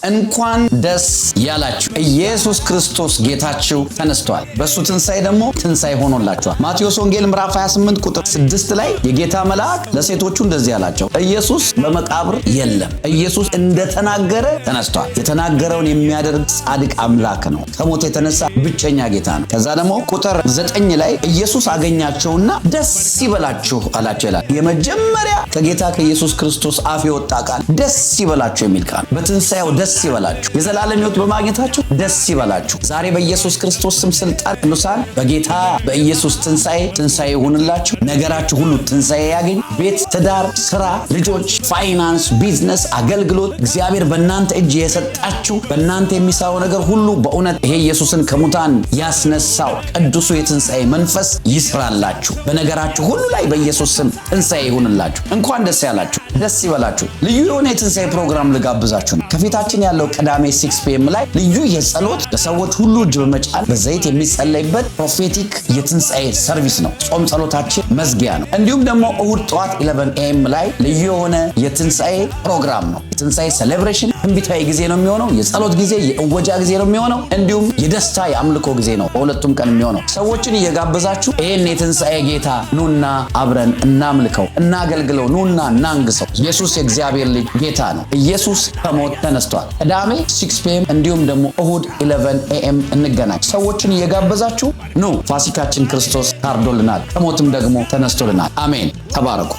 እንኳን ደስ ያላችሁ። ኢየሱስ ክርስቶስ ጌታችሁ ተነስቷል። በሱ ትንሳኤ ደግሞ ትንሳኤ ሆኖላችኋል። ማቴዎስ ወንጌል ምዕራፍ 28 ቁጥር 6 ላይ የጌታ መልአክ ለሴቶቹ እንደዚህ ያላቸው፣ ኢየሱስ በመቃብር የለም፣ ኢየሱስ እንደተናገረ ተነስቷል። የተናገረውን የሚያደርግ ጻድቅ አምላክ ነው። ከሞት የተነሳ ብቸኛ ጌታ ነው። ከዛ ደግሞ ቁጥር 9 ላይ ኢየሱስ አገኛቸውና ደስ ይበላችሁ አላቸው ይላል። የመጀመሪያ ከጌታ ከኢየሱስ ክርስቶስ አፍ የወጣ ቃል ደስ ይበላችሁ የሚል ቃል። በትንሳኤው ደስ ይበላችሁ፣ የዘላለም ሕይወት በማግኘታችሁ ደስ ይበላችሁ። ዛሬ በኢየሱስ ክርስቶስ ስም ስልጣን ቅዱሳን በጌታ በኢየሱስ ትንሳኤ ይሁንላችሁ። ነገራችሁ ሁሉ ትንሳኤ ያገኝ። ቤት፣ ትዳር፣ ስራ፣ ልጆች፣ ፋይናንስ፣ ቢዝነስ፣ አገልግሎት እግዚአብሔር በእናንተ እጅ የሰጣችሁ በእናንተ የሚሰራው ነገር ሁሉ በእውነት ይሄ ኢየሱስን ከሙታን ያስነሳው ቅዱሱ የትንሳኤ መንፈስ ይስራላችሁ። በነገራችሁ ሁሉ ላይ በኢየሱስ ስም ትንሳኤ ይሁንላችሁ። እንኳን ደስ ያላችሁ፣ ደስ ይበላችሁ። ልዩ የሆነ የትንሳኤ ፕሮግራም ልጋብዛችሁ ነው። ከፊታችን ያለው ቅዳሜ 6 PM ላይ ልዩ የጸሎት ለሰዎች ሁሉ እጅ በመጫን በዘይት የሚጸለይበት ፕሮፌቲክ የትንሳኤ ሰርቪስ ነው። ጾም ጸሎታችን መዝጊያ ነው። እንዲሁም ደግሞ እሁድ ጠዋት 11 AM ላይ ልዩ የሆነ የትንሳኤ ፕሮግራም ነው። የትንሳኤ ሴሌብሬሽን ትንቢታዊ ጊዜ ነው የሚሆነው። የጸሎት ጊዜ፣ የእወጃ ጊዜ ነው የሚሆነው። እንዲሁም የደስታ የአምልኮ ጊዜ ነው በሁለቱም ቀን የሚሆነው። ሰዎችን እየጋበዛችሁ ይህን የትንሳኤ ጌታ ኑና አብረን እናምልከው፣ እናገልግለው፣ ኑና እናንግሰው። ኢየሱስ የእግዚአብሔር ልጅ ጌታ ነው። ኢየሱስ ከሞት ተነስቷል። ቅዳሜ 6 PM እንዲሁም ደግሞ እሁድ 11 AM እንገናኝ። ሰዎችን እየጋበዛችሁ ኑ። ፋሲካችን ክርስቶስ ታርዶልናል፣ ከሞትም ደግሞ ተነስቶልናል። አሜን። ተባረኩ።